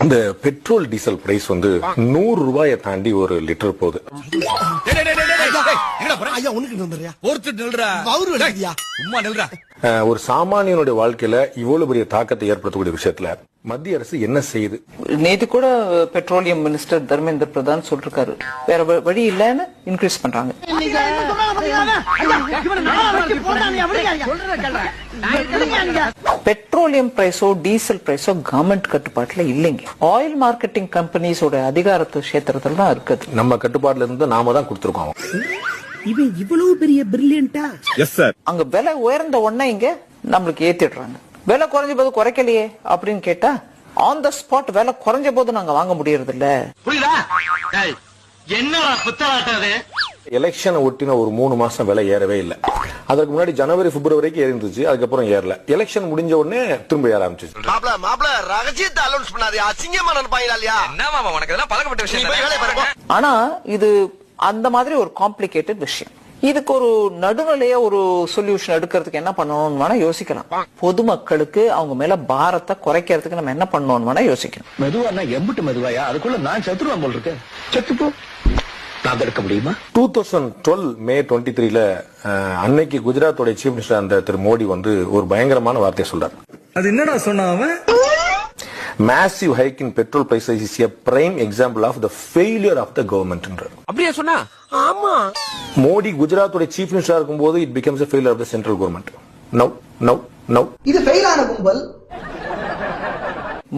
இந்த petrol diesel price வந்து 100 ரூபாயை தாண்டி ஒரு லிட்டர் போகுது. ஒரு சாமானியனுடைய வாழ்க்கையில இவ்வளவு பெரிய தாக்கத்தை ஏற்படுத்தக்கூடிய விஷயத்துல மத்திய அரசு என்ன செய்யுது? நேத்து கூட பெட்ரோலியம் மினிஸ்டர் தர்மேந்திர பிரதான் சொல்லிருக்காரு, வேற வழி இல்லன்னு இன்க்ரீஸ் பண்றாங்க. பெட்ரோலியம் பிரைஸோ டீசல் பிரைஸோ கவர்மெண்ட் கட்டுப்பாட்டுல இல்லைங்க. ஆயில் மார்க்கெட்டிங் கம்பெனிஸோட அதிகாரத்து கஷேத்திரத்துல தான் இருக்குது. நம்ம கட்டுப்பாட்டுல இருந்து நாம தான் கொடுத்திருக்கோம். இவன் இவ்வளவு பெரிய பிரில்லியண்டா? Yes sir. அங்க விலை உயர்ந்த உடனே இங்க நம்மளுக்கு ஏத்திடுறாங்க. விலை குறைஞ்ச போது குறைக்கலையே அப்படின்னு கேட்டா ஆன் த ஸ்பாட் விலை குறைஞ்ச போது நாங்க வாங்க முடியறது இல்ல. எலெக்ஷன் ஒட்டின ஒரு 3 மாசம் விலை ஏறவே இல்லை. அதுக்கு முன்னாடி ஜனவரி பிப்ரவரிக்கு ஏறிந்துச்சு, அதுக்கப்புறம் ஏறல. எலெக்ஷன் முடிஞ்ச உடனே திரும்ப ஏற ஆரம்பிச்சு. ஆனா இது அந்த மாதிரி ஒரு காம்ப்ளிகேட்டட் விஷயம். இதுக்கு ஒரு நடுநிலையா ஒரு சொல்யூஷன் எடுக்கிறதுக்கு என்ன பண்ணணும்னு வேணா யோசிக்கலாம். பொதுமக்களுக்கு அவங்க மேல பாரத்தை குறைக்கிறதுக்கு நம்ம என்ன பண்ணணும்னு வேணா யோசிக்கணும். மெதுவா எம்பிட்டு மெதுவாயா? அதுக்குள்ள நான் செத்துருவான் போல் இருக்கு. செத்துப்போ நான் தடுக்க முடியுமா? 2012 மே 23ல அன்னைக்கு குஜராத்தோட சீஃப் மினிஸ்டர் அந்த திரு மோடி வந்து ஒரு பயங்கரமான வார்த்தையை சொல்றாரு. அது என்னடா சொன்னா அவன்? Massive hike in petrol prices is a prime example of the failure of the government. அப்படியே சொன்னா? ஆமா. மோடி குஜராத்தோட சீஃப் மினிஸ்டரா இருக்கும்போது it becomes a failure of the central government. Now. இது ஃபெயில் ஆன கும்பல்.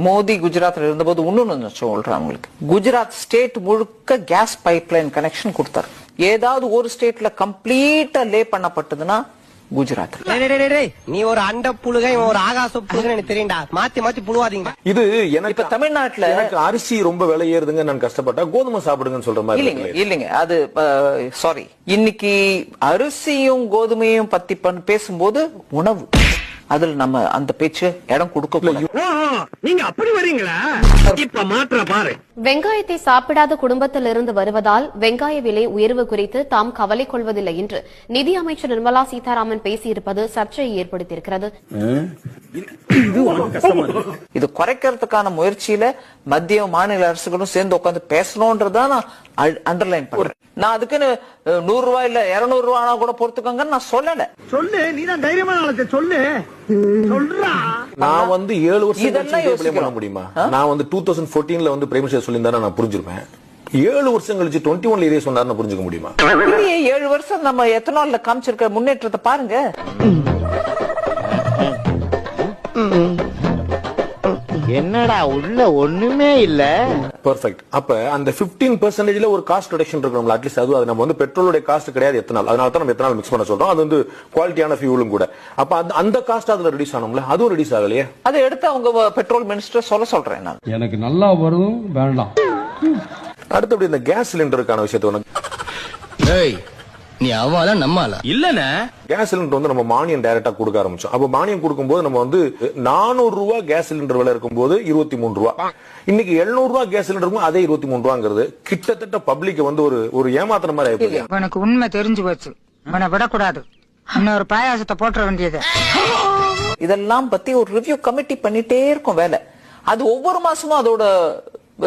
மோடி குஜராத்ல இருந்தபோது இன்னொன்னு சொல்றேன் உங்களுக்கு. குஜராத் ஸ்டேட் முழுக்க கேஸ் பைப்லைன் கனெக்ஷன் கொடுத்தாரு. ஏதாவது ஒரு ஸ்டேட்ல கம்ப்ளீட்டா லே பண்ணப்பட்டதுன்னா குஜராத். நீ ஒரு அண்ட புழுக, ஒரு ஆகாச புழுக எனக்கு தெரியும்டா. மாத்தி புழுவாதீங்க. இது எனக்கு இப்ப தமிழ்நாட்டுல எனக்கு அரிசி ரொம்ப விலை ஏறுதுங்க, நான் கஷ்டப்பட்டா கோதுமை சாப்பிடுங்கன்னு சொல்ற மாதிரி இல்லைங்க. அது சாரி, இன்னைக்கு அரிசியும் கோதுமையும் பத்தி பேசும்போது உணவு, அதுல நம்ம அந்த பேச்சு இடம் கொடுக்க. நீங்க அப்படி வரீங்களா? இப்ப மாற்ற பாரு. வெங்காயத்தை சாப்பிடாத குடும்பத்தில் இருந்து வருவதால் வெங்காய விலை உயர்வு குறித்து தாம் கவலை கொள்வதில்லை என்று நிதி அமைச்சர் நிர்மலா சீதாராமன் பேசியிருப்பது சர்ச்சையை ஏற்படுத்தியிருக்கிறது. இது குறைக்கிறதுக்கான முயற்சியில மத்திய மாநில அரசுகளும் சேர்ந்து உட்காந்து பேசணும்ன்றதான் நான் அண்டர்லைன் பண்றேன். நான் அதுக்குன்னு 100 ரூபாய் இல்ல 200 ரூபாய் கூட பொறுத்துக்கோங்க நான் சொல்லல. சொல்லு, நீதான் தைரியமான சொல்லு. நான் வந்து 7 வருஷம் பண்ண முடியுமா? நான் வந்து 2014ல வந்து பிரைம் மினிஸ்டர் சொல்லியிருந்தா நான் புரிஞ்சிருப்பேன். 7 வருஷம் கழிச்சு 21ல இதே சொன்னாருன்னு புரிஞ்சுக்க முடியுமா? 7 வருஷம் நம்ம எத்தனால்ல காமிச்சிருக்க முன்னேற்றத்தை பாருங்க. என்னடா உள்ள ஒண்ணுமே இல்ல. பெர்ஃபெக்ட். அப்ப அந்த 15%ல ஒரு காஸ்ட் ரிடக்ஷன் இருக்கணும்ல. அட்லீஸ்ட் அது நம்ம வந்து பெட்ரோலோட காஸ்ட் கிடையாது எத்தனால், அதனால தான் நம்ம எத்தனால் மிக்ஸ் பண்ண சொல்றோம். அது வந்து குவாலிட்டியான ஃபியூலும் கூட. அப்ப அந்த காஸ்ட் அதுல ரெடியூஸ் ஆகணும்ல, அதுவும் ரெடியூஸ் ஆகலையே. அதை எடுத்து அவங்க பெட்ரோல் மினிஸ்டர் சொல்றேன் நான். எனக்கு நல்லா வரும் வேண்டாம். அடுத்தபடி இந்த கேஸ் சிலிண்டருக்கான விஷயத்தை உனக்கு நீ அவால நம்மால இல்லனே. கேஸ் சிலிண்டர் வந்து நம்ம மானியம் டைரக்டா கொடுக்க ஆரம்பிச்சோம். அப்ப மானியம் கொடுக்கும்போது நம்ம வந்து 400 ரூபாய் கேஸ் சிலிண்டர் விலை இருக்கும்போது 23 ரூபாய், இன்னைக்கு 700 ரூபாய் கேஸ் சிலிண்டருக்கும் அதே 23 ரூபாங்கிறது கிட்டத்தட்ட பப்ளிக் வந்து ஒரு ஏமாத்துற மாதிரி ஆயிடுச்சு. உனக்கு உண்மை தெரிஞ்சு போச்சு, உன்னை விடக்கூடாது, இன்னொரு பாயாசத்தை போட்டுற வேண்டியது. இதெல்லாம் பத்தி ஒரு ரிவ்யூ கமிட்டி பண்ணிட்டே இருக்கும் வேலை. அது ஒவ்வொரு மாசமும் அதோட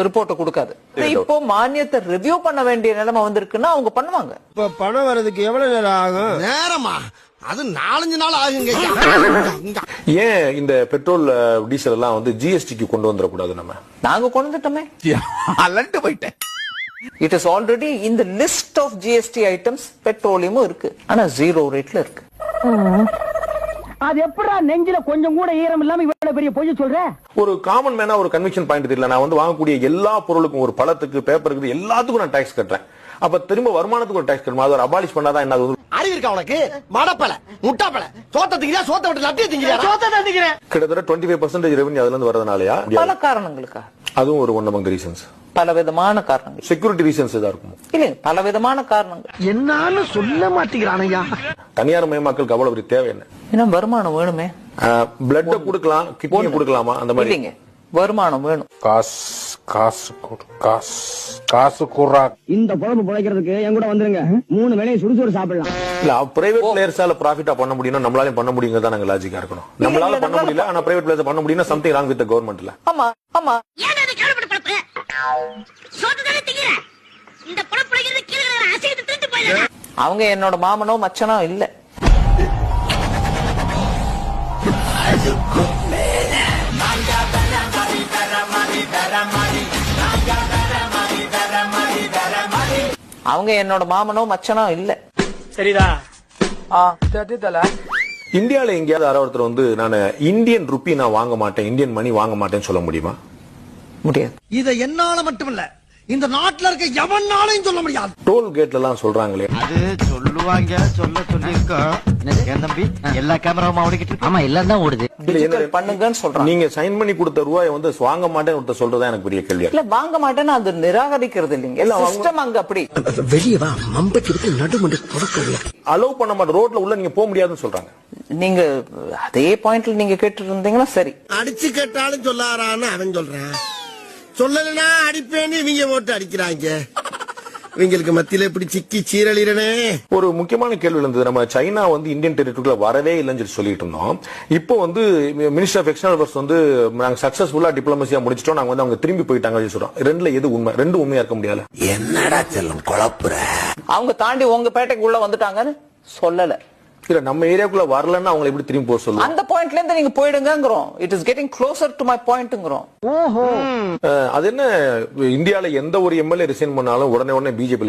ரிப்போர்ட் கொடுக்காது. இப்போ மானியத்தை ரிவ்யூ பண்ண வேண்டிய நிலைமை வந்திருக்குன்னா அவங்க பண்ணுவாங்க. இப்ப பணம் வரதுக்கு எவ்வளவு நேரம் ஆகும்? நேரமா? அது 4-5 நாள் ஆகுங்க. ஏன் இந்த பெட்ரோல் டீசல் எல்லாம் வந்து ஜிஎஸ்டிக்கு கொண்டு வந்துடக்கூடாது? நம்ம நாங்க கொண்டு வந்துட்டோமே. அலண்டு போயிட்டேன். It is already in the list of GST items. பெட்ரோலியமும் இருக்கு, ஆனா 0 ரேட்ல இருக்கு. அது எப்படா நெஞ்சில கொஞ்சம் கூட ஈரம் இல்லாம இவ்வளவு பெரிய பொய் சொல்ற? ஒரு காமன் மேனா ஒரு கன்விக்ஷன் பாயிண்ட் தெரியல. நான் வந்து வாங்கக்கூடிய எல்லா பொருளுக்கும், ஒரு பழத்துக்கு, பேப்பருக்கு, எல்லாத்துக்கும் நான் டாக்ஸ் கட்டுறேன். அப்ப திரும்ப வருமானத்துக்கு ஒரு டாக்ஸ் கட்டணும். அதை அபாலிஷ் பண்ணாதான் என்ன? அறிவு இருக்கா உனக்கு? மடப்பல, முட்டாப்பல, சோத்த திங்கிறியா? சோத்த விட்டு லட்டிய திங்கிறியா? சோத்த தான் திங்கிறேன். கிட்டத்தட்ட 25% ரெவென்யூ அதுல இருந்து வரதுனாலயா? பல காரணங்களுக்கா? அதுவும் ஒரு ஒன் அமங் ரீசன்ஸ். பல விதமான காரணங்கள். செக்யூரிட்டி ரீசன்ஸ் தான் இருக்கும். இல்ல, பல விதமான காரணங்கள். என்னன்னு சொல்ல மாட்டேங்கிறானையா? தனியார் மயமாக்கல் அவ்வளவு பெரிய தேவை என்ன? ஏன்னா வருமானம் வேணுமே. பிளட் கொடுக்கலாம், கிட்னி கொடுக்கலாமா? அந்த மாதிரி இல்லைங்க, வருமானம் வேணும். காசு காசு கொடு காசு கூறா. இந்த குழம்பு பிழைக்கிறதுக்கு என் கூட வந்துருங்க 3 வேளையும் சுடுசோறு சாப்பிடலாம். இல்ல பிரைவேட் பிளேயர்ஸால ப்ராஃபிட்டா பண்ண முடியும்னா நம்மளால பண்ண முடியுங்கிறதா நாங்க லாஜிக்கா இருக்கணும். நம்மளால பண்ண முடியல, ஆனா பிரைவேட் பிளேயர்ஸ் பண்ண முடியும்னா சம்திங் ராங் வித் தி கவர்மெண்ட்ல. ஆமா ஆமா. ஏன் அதை கேள்விப்பட்டு பழப்பு சோத்து தானே திங்கிற இந்த குழம்பு பிழைக்கிறது கீழே அசைத்து திருட்டு போயிடலாம். அவங்க என்னோட மாமனோ மச்சனோ இல்ல. அவங்க என்னோட மாமனோ மச்சனோ இல்ல. சரிதா? இந்தியால எங்கேயாவது யாராவது ஒருத்தர் வந்து நான் இந்தியன் ருப்பி நான் வாங்க மாட்டேன், இந்தியன் மணி வாங்க மாட்டேன்னு சொல்ல முடியுமா? முடியாது. இத என்னால மட்டும் இல்ல இந்த நாட்டுல இருக்க எவனாலையும் சொல்ல முடியாது. டோல் கேட்ல எல்லாம் சொல்றாங்களே, அது சொல்லுவாங்க, சொல்ல சொல்லிருக்கோம். ஏன் தம்பி எல்லா கேமராவும் ஓடிக்கிட்டு இருக்கு? ஆமா எல்லாம் தான் ஓடுது. பண்ணுங்கன்னு சொல்றாங்க. நீங்க சைன் பண்ணி கொடுத்த ரூபாய் வந்து வாங்க மாட்டேன்னு ஒருத்தர் சொல்றதா எனக்கு பெரிய கேள்வி. இல்ல வாங்க மாட்டேன்னு அது நிராகரிக்கிறது இல்லைங்க. சிஸ்டம் அங்க அப்படி. வெளியே வா மம்பட்டி நடுமண்டு தொடக்கல அலோவ் பண்ண மாட்டேன், ரோட்ல உள்ள நீங்க போக முடியாதுன்னு சொல்றாங்க. நீங்க அதே பாயிண்ட்ல நீங்க கேட்டு இருந்தீங்கன்னா சரி. அடிச்சு கேட்டாலும் சொல்லாரான்னு அவன் சொல்றான், சொல்லலனா அடிப்பேன்னு இவங்க போட்டு அடிக்கிறாங்க. இவங்களுக்கு மத்தியில இப்படி சிக்கி சீரழிறனே. ஒரு முக்கியமான கேள்வி இருந்தது, நம்ம சைனா வந்து இந்தியன் டெரிட்டரிக்குள்ள வரவே இல்லைன்னு சொல்லி சொல்லிட்டு இருந்தோம். இப்போ வந்து மினிஸ்டர் ஆஃப் எக்ஸ்டர்னல் அஃபேர்ஸ் வந்து நாங்க சக்சஸ்ஃபுல்லா டிப்ளமசியா முடிச்சிட்டோம், நாங்க வந்து அவங்க திரும்பி போயிட்டாங்க சொல்றோம். ரெண்டுல எது உண்மை? ரெண்டு உண்மையா இருக்க முடியாது. என்னடா செல்லம் குழப்புற? அவங்க தாண்டி உங்க பேட்டைக்குள்ள வந்துட்டாங்கன்னு சொல்லல. இல்ல நம்ம ஏரியாக்குள்ள வரலன்னா அவங்களை எப்படி திரும்பி போக சொல்லுவோம்? அந்த பாயிண்ட்ல இருந்து நீங்க போயிடுங்கங்கறோம். It is getting closer to my பாயிண்ட்ங்கறோம். அது என்ன, இந்தியால எந்த ஒரு எம்எல்ஏ ரிசைன் பண்ணாலும் உடனே பிஜேபி